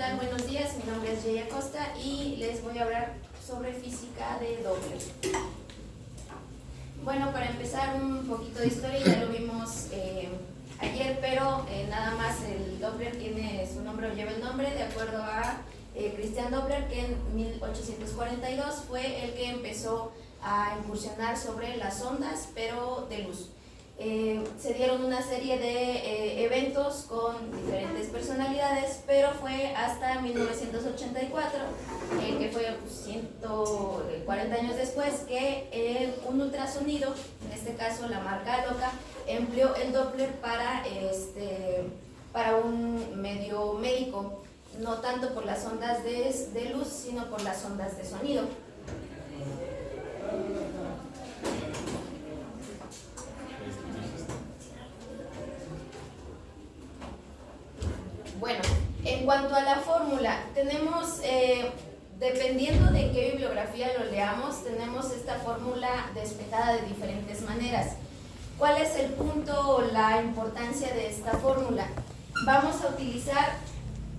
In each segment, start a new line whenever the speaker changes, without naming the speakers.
tal? Buenos días, mi nombre es Jay Acosta y les voy a hablar sobre física de Doppler. Bueno, para empezar un poquito de historia, ya lo vimos ayer, pero nada más el Doppler tiene su nombre o lleva el nombre de acuerdo a Christian Doppler, que en 1842 fue el que empezó a incursionar sobre las ondas, pero de luz. Se dieron una serie de eventos con diferentes personalidades, pero fue hasta 1984, que fue 140 años después, que un ultrasonido, en este caso la marca Loca, empleó el Doppler para un medio médico, no tanto por las ondas de luz, sino por las ondas de sonido. Bueno, en cuanto a la fórmula, tenemos, dependiendo de qué bibliografía lo leamos, tenemos esta fórmula despejada de diferentes maneras. ¿Cuál es el punto o la importancia de esta fórmula? Vamos a utilizar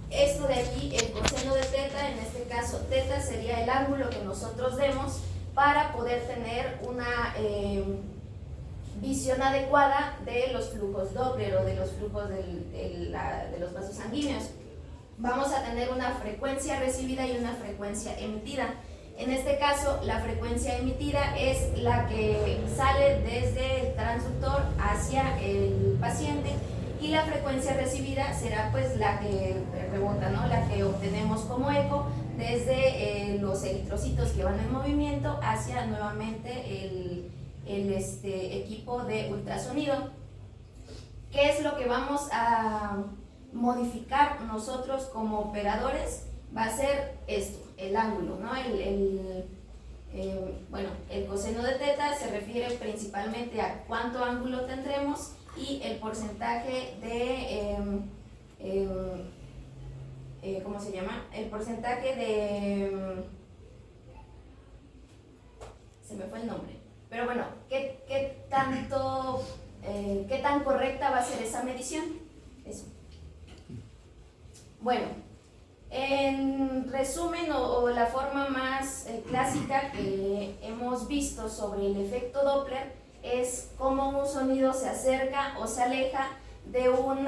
esto de aquí, el coseno de teta. En este caso teta sería el ángulo que nosotros demos para poder tener una visión adecuada de los flujos Doppler o de los flujos de los vasos sanguíneos. Vamos a tener una frecuencia recibida y una frecuencia emitida. En este caso, la frecuencia emitida es la que sale desde el transductor hacia el paciente, y la frecuencia recibida será pues la que rebota, ¿no? La que obtenemos como eco desde los eritrocitos que van en movimiento hacia nuevamente el equipo de ultrasonido. ¿Qué es lo que vamos a modificar nosotros como operadores? Va a ser esto, el ángulo, ¿no? El coseno de teta se refiere principalmente a cuánto ángulo tendremos, y el porcentaje de ¿cómo se llama? El porcentaje de se me fue el nombre. Pero bueno, ¿qué tan correcta va a ser esa medición? Eso. Bueno, en resumen o la forma más clásica que hemos visto sobre el efecto Doppler es cómo un sonido se acerca o se aleja de un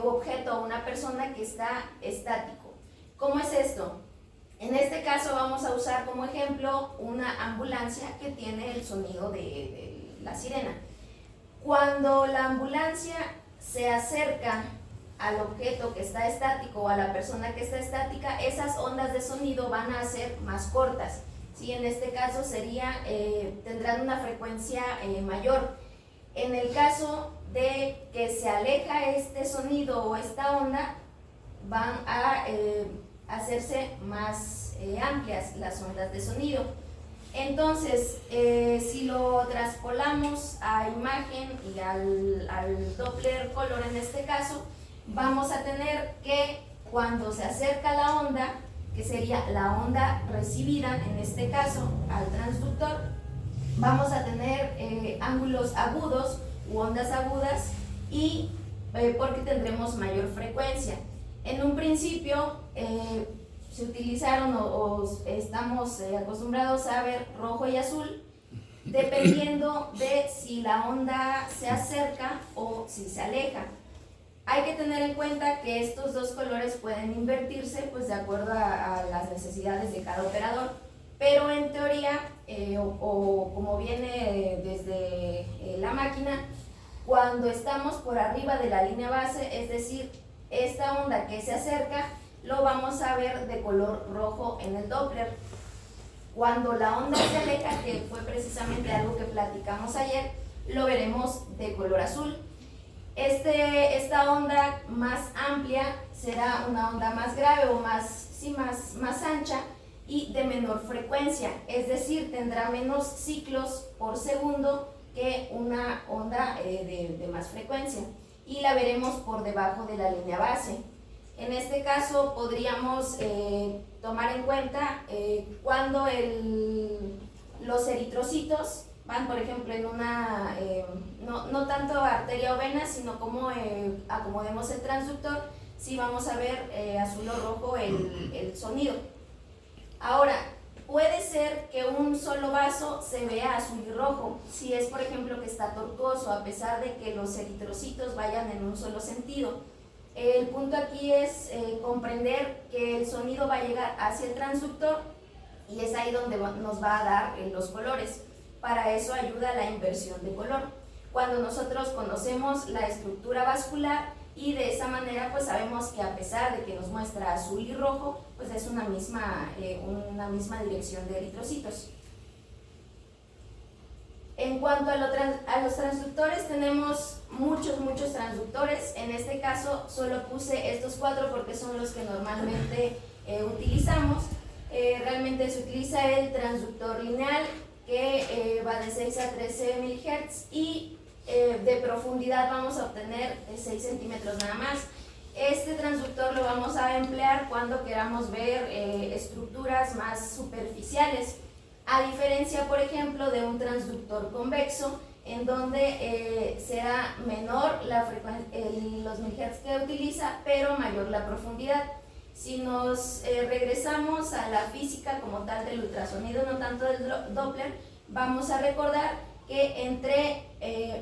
objeto o una persona que está estático. ¿Cómo es esto? En este caso vamos a usar como ejemplo una ambulancia que tiene el sonido de la sirena. Cuando la ambulancia se acerca al objeto que está estático o a la persona que está estática, esas ondas de sonido van a ser más cortas. ¿Sí? En este caso tendrán una frecuencia mayor. En el caso de que se aleja este sonido o esta onda, van a hacerse más amplias las ondas de sonido. Entonces, si lo traspolamos a imagen y al Doppler color en este caso, vamos a tener que cuando se acerca la onda, que sería la onda recibida en este caso al transductor, vamos a tener ángulos agudos u ondas agudas, y porque tendremos mayor frecuencia. En un principio se utilizaron o estamos acostumbrados a ver rojo y azul, dependiendo de si la onda se acerca o si se aleja. Hay que tener en cuenta que estos dos colores pueden invertirse pues de acuerdo a las necesidades de cada operador, pero en teoría o como viene desde la máquina, cuando estamos por arriba de la línea base, es decir, esta onda que se acerca, lo vamos a ver de color rojo en el Doppler. Cuando la onda se aleja, que fue precisamente algo que platicamos ayer, lo veremos de color azul. Esta onda más amplia será una onda más grave o más ancha y de menor frecuencia, es decir, tendrá menos ciclos por segundo que una onda de más frecuencia, y la veremos por debajo de la línea base. En este caso podríamos tomar en cuenta cuando los eritrocitos van, por ejemplo, en una, no tanto arteria o vena, sino como acomodemos el transductor. sí vamos a ver azul o rojo el sonido. Ahora, puede ser que un solo vaso se vea azul y rojo, si es por ejemplo que está tortuoso, a pesar de que los eritrocitos vayan en un solo sentido. El punto aquí es comprender que el sonido va a llegar hacia el transductor y es ahí donde nos va a dar los colores. Para eso ayuda la inversión de color. Cuando nosotros conocemos la estructura vascular y de esa manera pues sabemos que a pesar de que nos muestra azul y rojo, pues es una misma dirección de eritrocitos. En cuanto a los transductores, tenemos muchos transductores. En este caso solo puse estos 4 porque son los que normalmente utilizamos. Realmente se utiliza el transductor lineal que va de 6 a 13 MHz y de profundidad vamos a obtener 6 centímetros nada más. Este transductor lo vamos a emplear cuando queramos ver estructuras más superficiales, a diferencia, por ejemplo, de un transductor convexo, en donde será menor los milihertz que utiliza, pero mayor la profundidad. Si nos regresamos a la física como tal del ultrasonido, no tanto del Doppler, vamos a recordar que entre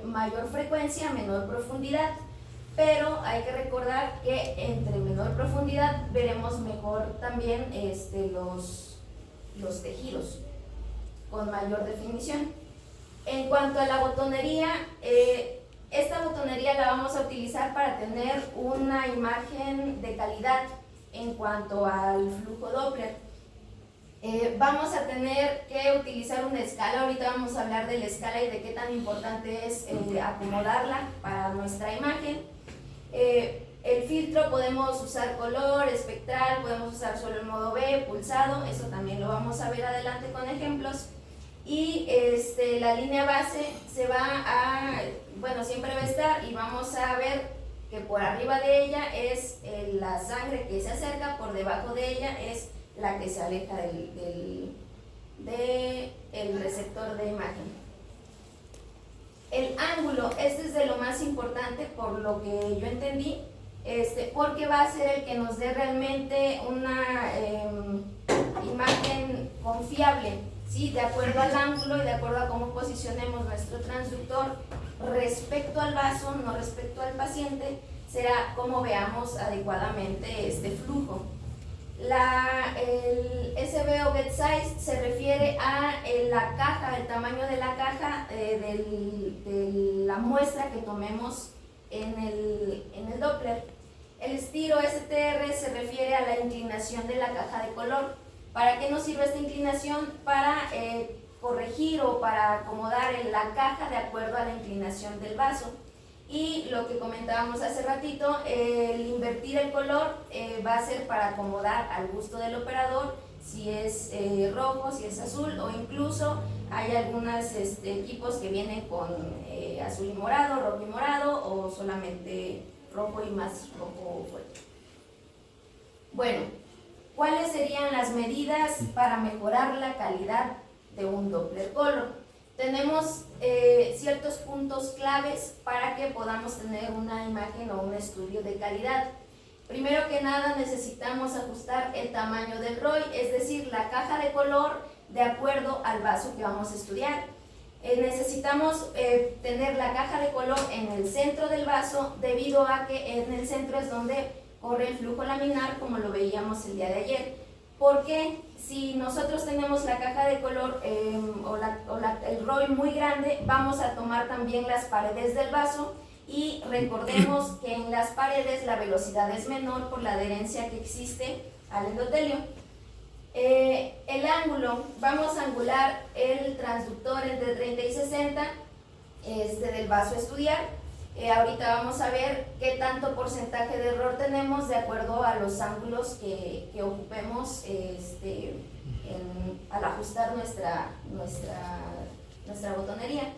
mayor frecuencia, menor profundidad, pero hay que recordar que entre menor profundidad veremos mejor también los tejidos con mayor definición. En cuanto a la botonería, esta botonería la vamos a utilizar para tener una imagen de calidad en cuanto al flujo Doppler. Vamos a tener que utilizar una escala. Ahorita vamos a hablar de la escala y de qué tan importante es acomodarla para nuestra imagen. El filtro podemos usar color, espectral, podemos usar solo el modo B, pulsado, eso también lo vamos a ver adelante con ejemplos. Y la línea base siempre va a estar, y vamos a ver que por arriba de ella es la sangre que se acerca, por debajo de ella es la que se aleja del receptor de imagen. El ángulo, este es de lo más importante por lo que yo entendí, porque va a ser el que nos dé realmente una imagen confiable, ¿sí? De acuerdo al ángulo y de acuerdo a cómo posicionemos nuestro transductor respecto al vaso, no respecto al paciente, será como veamos adecuadamente este flujo. El SB o Get Size se refiere a la caja, el tamaño de la caja de la muestra que tomemos en el Doppler. El estiro STR se refiere a la inclinación de la caja de color. ¿Para qué nos sirve esta inclinación? Para corregir o para acomodar la caja de acuerdo a la inclinación del vaso. Y lo que comentábamos hace ratito, el invertir el color va a ser para acomodar al gusto del operador, si es rojo, si es azul, o incluso hay algunos equipos que vienen con azul y morado, rojo y morado, o solamente rojo y más rojo fuerte. Bueno, ¿cuáles serían las medidas para mejorar la calidad de un Doppler Color? Tenemos ciertos puntos claves para que podamos tener una imagen o un estudio de calidad. Primero que nada necesitamos ajustar el tamaño del ROI, es decir, la caja de color de acuerdo al vaso que vamos a estudiar. Necesitamos tener la caja de color en el centro del vaso, debido a que en el centro es donde corre el flujo laminar, como lo veíamos el día de ayer. Porque si nosotros tenemos la caja de color el ROI muy grande, vamos a tomar también las paredes del vaso, y recordemos que en las paredes la velocidad es menor por la adherencia que existe al endotelio. El ángulo, vamos a angular el transductor entre 30 y 60 del vaso a estudiar. Ahorita vamos a ver qué tanto porcentaje de error tenemos de acuerdo a los ángulos que ocupemos al ajustar nuestra botonería.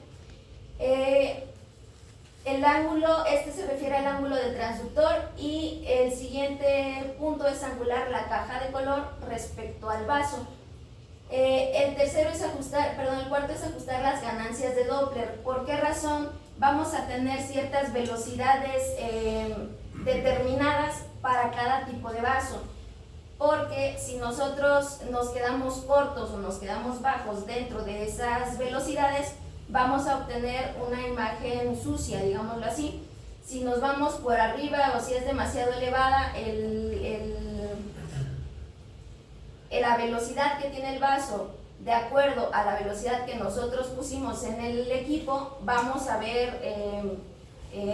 El ángulo, se refiere al ángulo del transductor, y el siguiente punto es angular la caja de color respecto al vaso. El cuarto es ajustar las ganancias de Doppler. ¿Por qué razón? Vamos a tener ciertas velocidades determinadas para cada tipo de vaso. Porque si nosotros nos quedamos cortos o nos quedamos bajos dentro de esas velocidades, vamos a obtener una imagen sucia, digámoslo así. Si nos vamos por arriba o si es demasiado elevada la velocidad que tiene el vaso de acuerdo a la velocidad que nosotros pusimos en el equipo, vamos a ver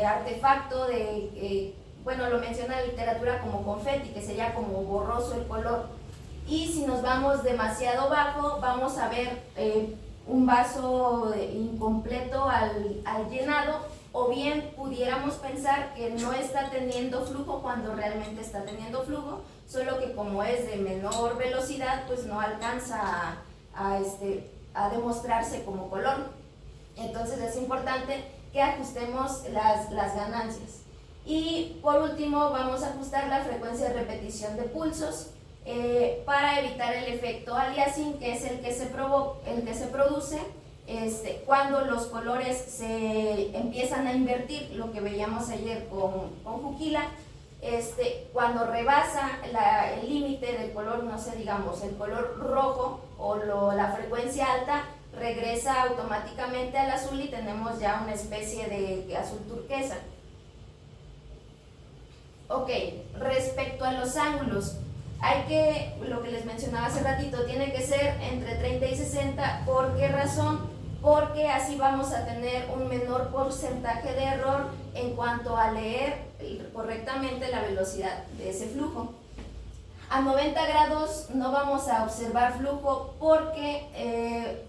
artefacto de, bueno, lo menciona la literatura como confeti, que sería como borroso el color. Y si nos vamos demasiado bajo, vamos a ver un vaso incompleto al llenado, o bien pudiéramos pensar que no está teniendo flujo cuando realmente está teniendo flujo, solo que como es de menor velocidad, pues no alcanza a demostrarse como color. Entonces es importante que ajustemos las ganancias. Y por último vamos a ajustar la frecuencia de repetición de pulsos para evitar el efecto aliasing, que es el que se produce cuando los colores se empiezan a invertir, lo que veíamos ayer con Juquila. Cuando rebasa el límite del color, no sé, digamos el color rojo o la frecuencia alta, regresa automáticamente al azul y tenemos ya una especie de azul turquesa. Ok, respecto a los ángulos, lo que les mencionaba hace ratito, tiene que ser entre 30 y 60. ¿Por qué razón? Porque así vamos a tener un menor porcentaje de error en cuanto a leer correctamente la velocidad de ese flujo. A 90 grados no vamos a observar flujo porque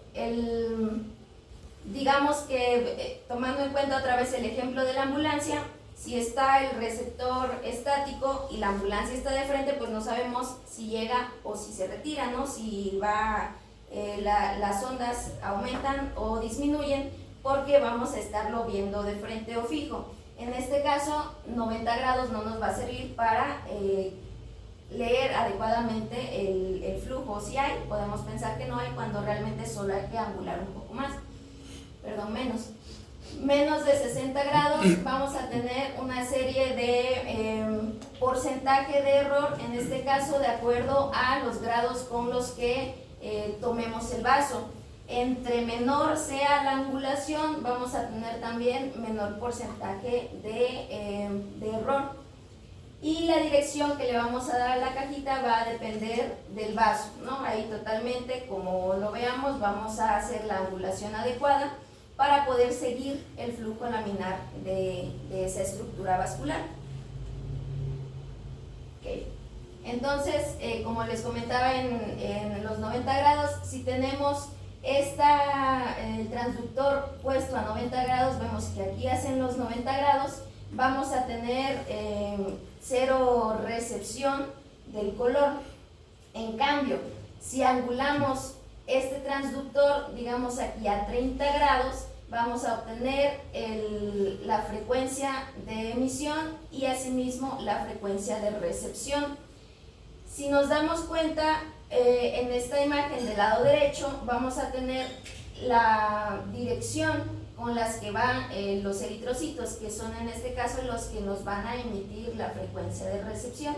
digamos que tomando en cuenta otra vez el ejemplo de la ambulancia, si está el receptor estático y la ambulancia está de frente, pues no sabemos si llega o si se retira, ¿no? Si las ondas aumentan o disminuyen, porque vamos a estarlo viendo de frente o fijo. En este caso, 90 grados no nos va a servir para leer adecuadamente el flujo. Si hay, podemos pensar que no hay, cuando realmente solo hay que angular un poco más, menos de 60 grados vamos a tener una serie de porcentaje de error, en este caso de acuerdo a los grados con los que tomemos el vaso. Entre menor sea la angulación, vamos a tener también menor porcentaje de error. Y la dirección que le vamos a dar a la cajita va a depender del vaso, ¿no? Ahí totalmente, como lo veamos, vamos a hacer la angulación adecuada para poder seguir el flujo laminar de esa estructura vascular. Okay. Entonces, como les comentaba en los 90 grados, si tenemos el transductor puesto a 90 grados, vemos que aquí hacen los 90 grados, vamos a tener cero recepción del color. En cambio, si angulamos este transductor, digamos aquí a 30 grados, vamos a obtener la frecuencia de emisión y asimismo la frecuencia de recepción. Si nos damos cuenta, en esta imagen del lado derecho vamos a tener la dirección con las que van los eritrocitos, que son en este caso los que nos van a emitir la frecuencia de recepción.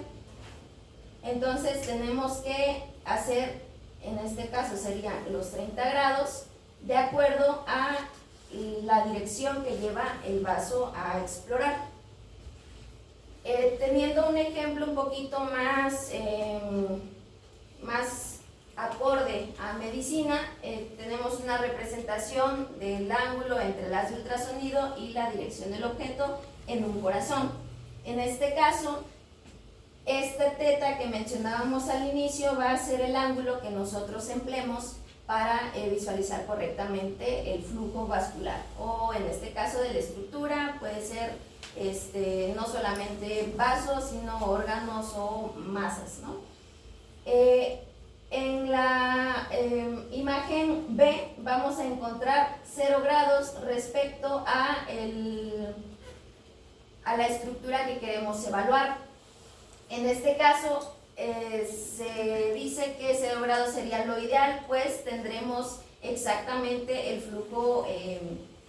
Entonces tenemos que hacer, en este caso serían los 30 grados, de acuerdo a la dirección que lleva el vaso a explorar. Teniendo un ejemplo un poquito más acorde a medicina, tenemos una representación del ángulo entre el haz de ultrasonido y la dirección del objeto en un corazón. En este caso, este teta que mencionábamos al inicio va a ser el ángulo que nosotros empleemos para visualizar correctamente el flujo vascular, o en este caso de la estructura puede ser no solamente vasos, sino órganos o masas, ¿no? En la imagen B vamos a encontrar 0 grados respecto a la estructura que queremos evaluar. En este caso se dice que 0 grados sería lo ideal, pues tendremos exactamente el flujo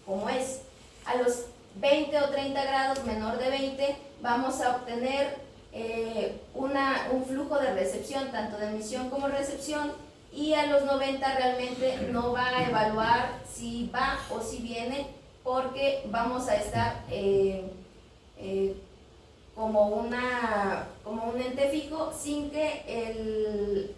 como es. A los 20 o 30 grados, menor de 20, vamos a obtener un flujo de recepción, tanto de emisión como recepción, y a los 90 realmente no va a evaluar si va o si viene, porque vamos a estar como un ente fijo, sin que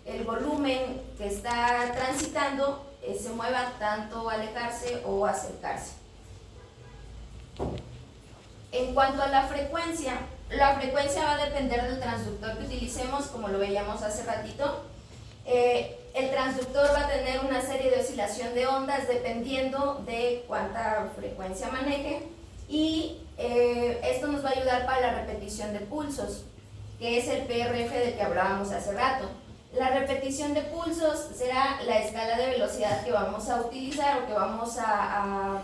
el volumen que está transitando se mueva tanto alejarse o acercarse. En cuanto a la frecuencia va a depender del transductor que utilicemos, como lo veíamos hace ratito. El transductor va a tener una serie de oscilación de ondas dependiendo de cuánta frecuencia maneje, y esto nos va a ayudar para la repetición de pulsos, que es el PRF del que hablábamos hace rato. La repetición de pulsos será la escala de velocidad que vamos a utilizar o que vamos a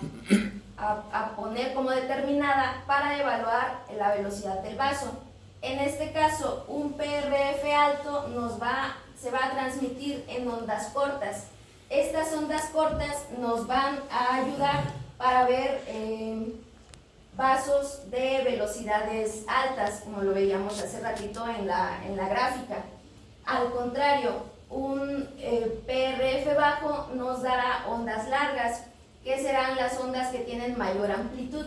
poner como determinada para evaluar la velocidad del vaso. En este caso, un PRF alto se va a transmitir en ondas cortas. Estas ondas cortas nos van a ayudar para ver vasos de velocidades altas, como lo veíamos hace ratito en la gráfica. Al contrario, un PRF bajo nos dará ondas largas, que serán las ondas que tienen mayor amplitud.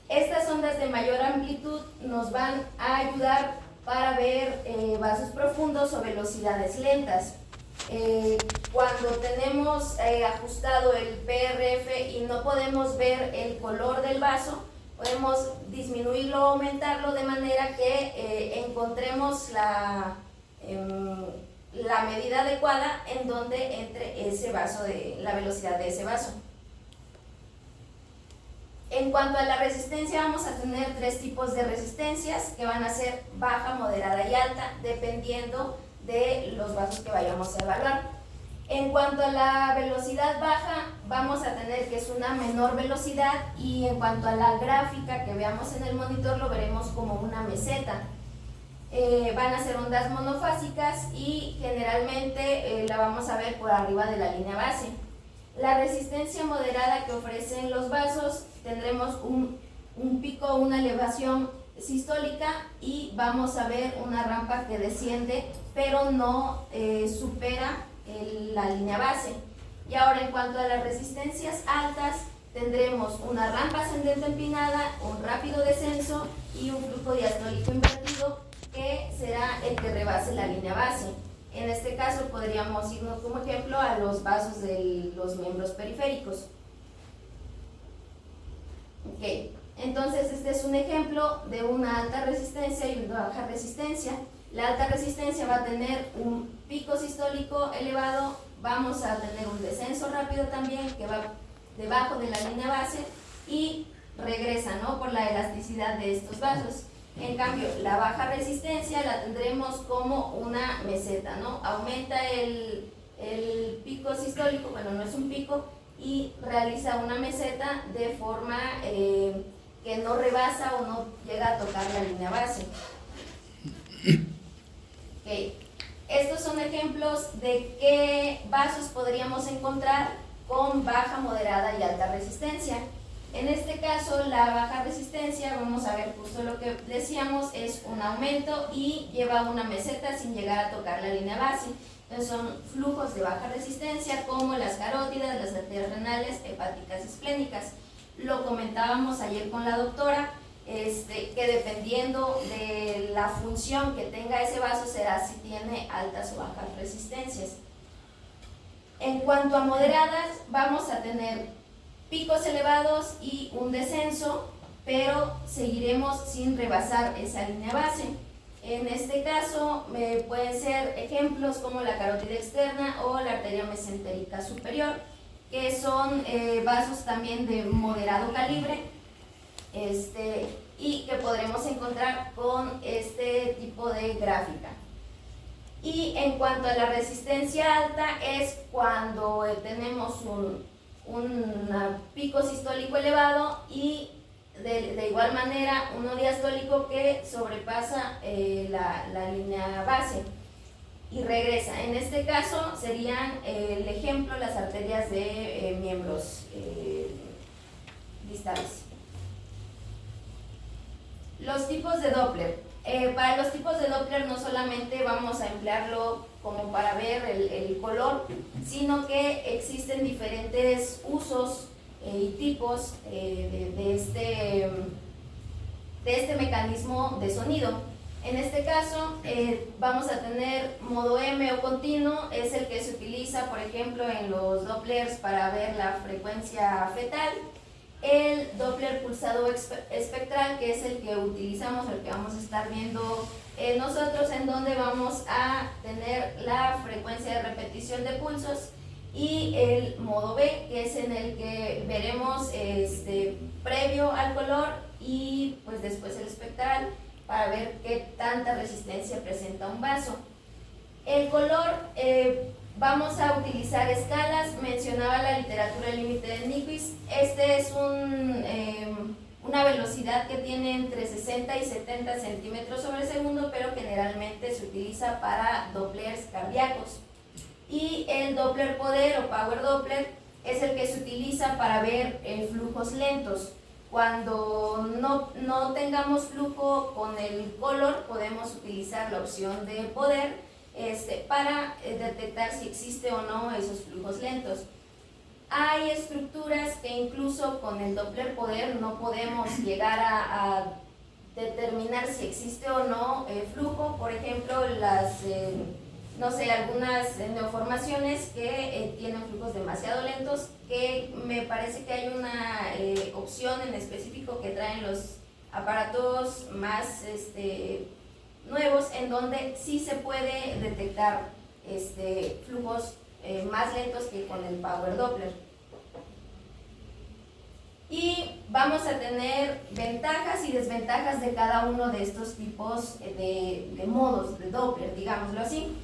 Estas ondas de mayor amplitud nos van a ayudar para ver vasos profundos o velocidades lentas. Cuando tenemos ajustado el PRF y no podemos ver el color del vaso, podemos disminuirlo o aumentarlo de manera que encontremos la medida adecuada en donde entre ese vaso, la velocidad de ese vaso. En cuanto a la resistencia, vamos a tener tres tipos de resistencias que van a ser baja, moderada y alta, dependiendo de los vasos que vayamos a evaluar. En cuanto a la velocidad baja, vamos a tener que es una menor velocidad, y en cuanto a la gráfica que veamos en el monitor lo veremos como una meseta. Van a ser ondas monofásicas y generalmente la vamos a ver por arriba de la línea base. La resistencia moderada que ofrecen los vasos, tendremos un pico, una elevación sistólica, y vamos a ver una rampa que desciende pero no supera la línea base. Y ahora, en cuanto a las resistencias altas, tendremos una rampa ascendente empinada, un rápido descenso y un flujo diastólico invertido, que será el que rebase la línea base. En este caso podríamos irnos como ejemplo a los vasos de los miembros periféricos. Ok, entonces este es un ejemplo de una alta resistencia y una baja resistencia. La alta resistencia va a tener un pico sistólico elevado, vamos a tener un descenso rápido también que va debajo de la línea base y regresa, ¿no?, por la elasticidad de estos vasos. En cambio, la baja resistencia la tendremos como una meseta, ¿no? Aumenta el pico sistólico, bueno, no es un pico, y realiza una meseta de forma que no rebasa o no llega a tocar la línea base. Okay. Estos son ejemplos de qué vasos podríamos encontrar con baja, moderada y alta resistencia. En este caso, la baja resistencia, vamos a ver justo lo que decíamos, es un aumento y lleva una meseta sin llegar a tocar la línea base. Entonces son flujos de baja resistencia como las carótidas, las arterias renales, hepáticas y esplénicas. Lo comentábamos ayer con la doctora, que dependiendo de la función que tenga ese vaso será si tiene altas o bajas resistencias. En cuanto a moderadas, vamos a tener picos elevados y un descenso, pero seguiremos sin rebasar esa línea base. En este caso pueden ser ejemplos como la carótida externa o la arteria mesentérica superior, que son vasos también de moderado calibre, y que podremos encontrar con este tipo de gráfica. Y en cuanto a la resistencia alta, es cuando tenemos un pico sistólico elevado y de igual manera uno diastólico que sobrepasa la línea base y regresa. En este caso serían el ejemplo las arterias de miembros distales. Los tipos de Doppler. Para los tipos de Doppler no solamente vamos a emplearlo como para ver el color, sino que existen diferentes usos y tipos de este mecanismo de sonido. En este caso vamos a tener modo M o continuo, es el que se utiliza por ejemplo en los Dopplers para ver la frecuencia fetal. El Doppler pulsado espectral, que es el que utilizamos, el que vamos a estar viendo nosotros, en donde vamos a tener la frecuencia de repetición de pulsos, y el modo B, que es en el que veremos previo al color y pues después el espectral para ver qué tanta resistencia presenta un vaso. El color, vamos a utilizar escalas. Mencionaba la literatura el límite de Nyquist. Este es una velocidad que tiene entre 60 y 70 centímetros sobre segundo, pero generalmente se utiliza para Dopplers cardíacos. Y el Doppler poder o Power Doppler es el que se utiliza para ver flujos lentos. Cuando no tengamos flujo con el color, podemos utilizar la opción de poder para detectar si existe o no esos flujos lentos. Hay estructuras que incluso con el Doppler poder no podemos llegar a determinar si existe o no flujo. Por ejemplo, algunas neoformaciones que tienen flujos demasiado lentos, que me parece que hay una opción en específico que traen los aparatos más nuevos, en donde sí se puede detectar flujos más lentos que con el Power Doppler. Y vamos a tener ventajas y desventajas de cada uno de estos tipos de modos de Doppler, digámoslo así.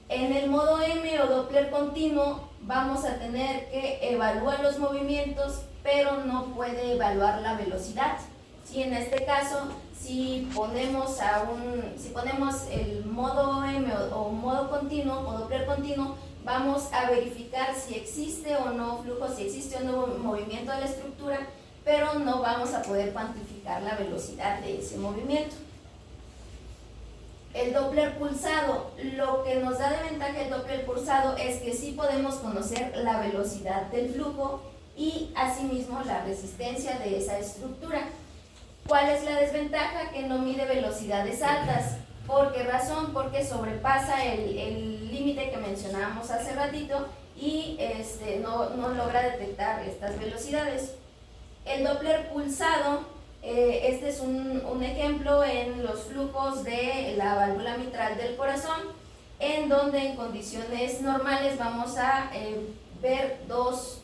En el modo M o Doppler continuo vamos a tener que evaluar los movimientos, pero no puede evaluar la velocidad. Si en este caso, si ponemos el modo M o modo continuo o Doppler continuo, vamos a verificar si existe o no flujo, si existe o no movimiento de la estructura, pero no vamos a poder cuantificar la velocidad de ese movimiento. El Doppler pulsado, lo que nos da de ventaja el Doppler pulsado es que sí podemos conocer la velocidad del flujo y asimismo la resistencia de esa estructura. ¿Cuál es la desventaja? Que no mide velocidades altas. ¿Por qué razón? Porque sobrepasa el límite que mencionábamos hace ratito y no logra detectar estas velocidades. El Doppler pulsado, este es un ejemplo en los flujos de la válvula mitral del corazón, en donde en condiciones normales vamos a ver dos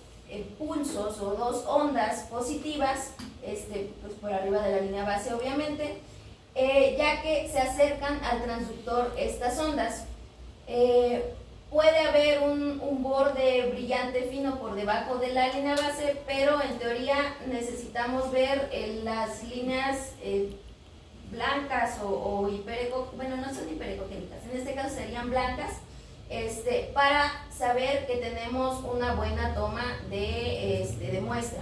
pulsos o dos ondas positivas, pues por arriba de la línea base obviamente, ya que se acercan al transductor estas ondas. Puede haber un borde brillante fino por debajo de la línea base, pero en teoría necesitamos ver las líneas blancas o bueno, no son hiperecogénicas, en este caso serían blancas, para saber que tenemos una buena toma de muestra.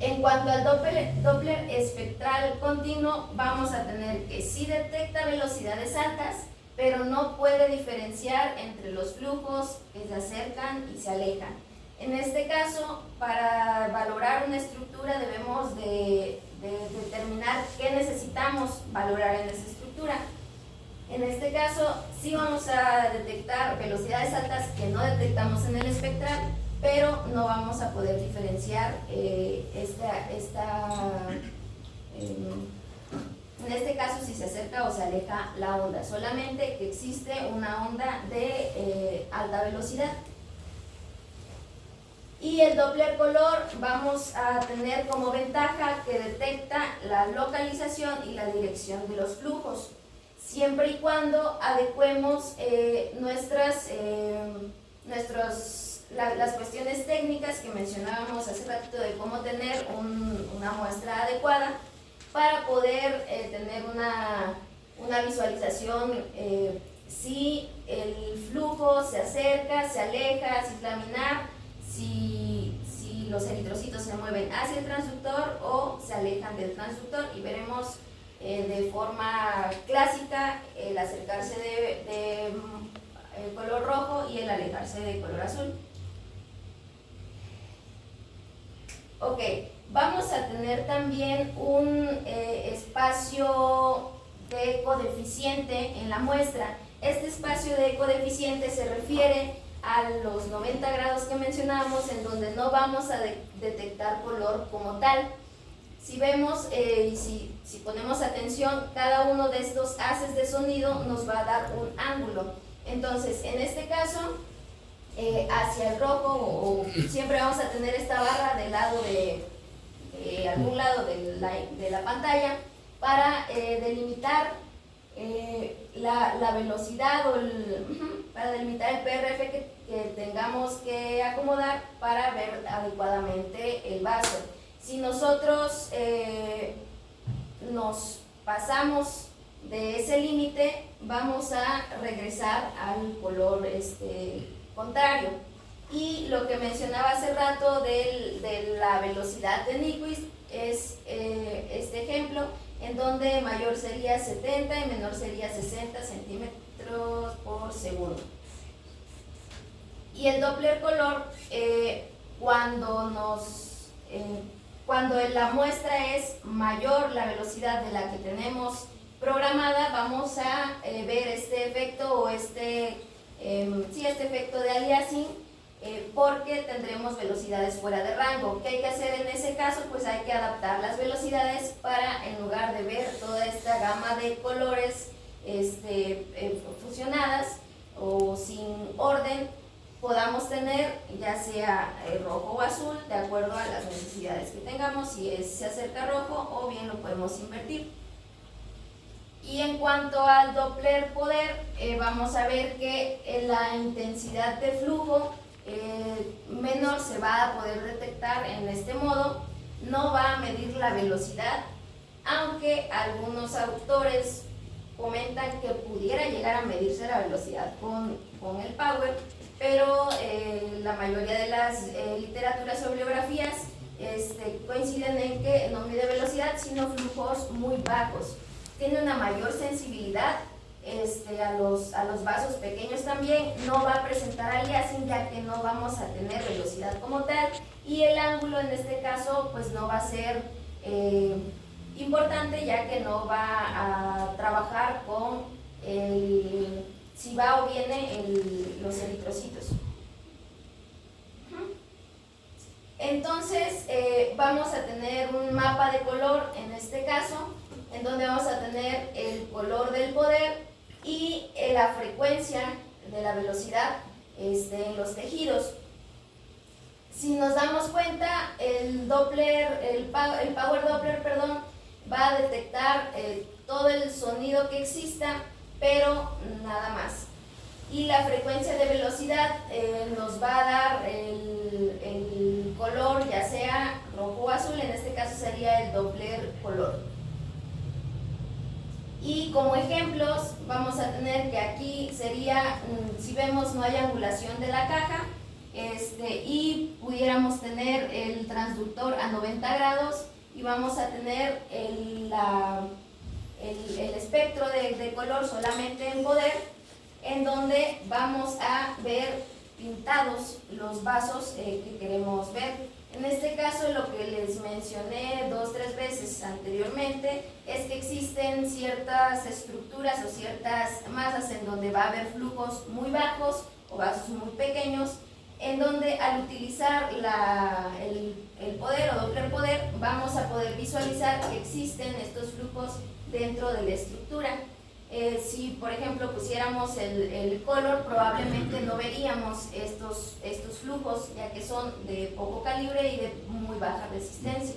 En cuanto al Doppler espectral continuo, vamos a tener que sí detecta velocidades altas, pero no puede diferenciar entre los flujos que se acercan y se alejan. En este caso, para valorar una estructura debemos de determinar qué necesitamos valorar en esa estructura. En este caso, sí vamos a detectar velocidades altas que no detectamos en el espectral, pero no vamos a poder diferenciar en este caso si se acerca o se aleja la onda, solamente que existe una onda de alta velocidad. Y el Doppler color vamos a tener como ventaja que detecta la localización y la dirección de los flujos, siempre y cuando adecuemos las cuestiones técnicas que mencionábamos hace ratito de cómo tener una muestra adecuada para poder tener una visualización, si el flujo se acerca, se aleja, si es laminar, si si los eritrocitos se mueven hacia el transductor o se alejan del transductor, y veremos de forma clásica el acercarse de color rojo y el alejarse de color azul. Ok, vamos a tener también un espacio de codeficiente en la muestra. Este espacio de codeficiente se refiere a los 90 grados que mencionábamos, en donde no vamos a detectar color como tal. Si vemos y si ponemos atención, cada uno de estos haces de sonido nos va a dar un ángulo. Entonces, en este caso, hacia el rojo, o siempre vamos a tener esta barra del lado de algún lado de la pantalla, para delimitar la velocidad para delimitar el PRF que tengamos que acomodar para ver adecuadamente el vaso. Si nosotros nos pasamos de ese límite, vamos a regresar al color contrario. Y lo que mencionaba hace rato de la velocidad de Nyquist es este ejemplo, en donde mayor sería 70 y menor sería 60 centímetros por segundo. Y el Doppler color, cuando la muestra es mayor la velocidad de la que tenemos programada, vamos a ver este efecto o este efecto de aliasing, porque tendremos velocidades fuera de rango. ¿Qué hay que hacer en ese caso? Pues hay que adaptar las velocidades para, en lugar de ver toda esta gama de colores fusionadas o sin orden, podamos tener ya sea rojo o azul, de acuerdo a las necesidades que tengamos. Si se acerca rojo, o bien lo podemos invertir. Y en cuanto al Doppler poder, vamos a ver que la intensidad de flujo menor se va a poder detectar en este modo. No va a medir la velocidad, aunque algunos autores comentan que pudiera llegar a medirse la velocidad con el power, pero la mayoría de las literaturas o bibliografías coinciden en que no mide velocidad, sino flujos muy bajos. Tiene una mayor sensibilidad a los vasos pequeños también. No va a presentar aliasing, ya que no vamos a tener velocidad como tal, y el ángulo en este caso pues no va a ser importante, ya que no va a trabajar con si va o viene los eritrocitos. Entonces vamos a tener un mapa de color en este caso, en donde vamos a tener el color del poder y la frecuencia de la velocidad en los tejidos. Si nos damos cuenta, el Power Doppler, va a detectar todo el sonido que exista, pero nada más. Y la frecuencia de velocidad nos va a dar el color, ya sea rojo o azul. En este caso sería el Doppler color. Y como ejemplos vamos a tener que aquí sería, si vemos, no hay angulación de la caja, y pudiéramos tener el transductor a 90 grados, y vamos a tener el espectro de color solamente en poder, en donde vamos a ver pintados los vasos que queremos ver. En este caso, lo que les mencioné 2 o 3 veces anteriormente es que existen ciertas estructuras o ciertas masas en donde va a haber flujos muy bajos o vasos muy pequeños, en donde al utilizar el poder o Doppler poder vamos a poder visualizar que existen estos flujos dentro de la estructura. Si por ejemplo pusiéramos el color, probablemente no veríamos estos flujos, ya que son de poco calibre y de muy baja resistencia.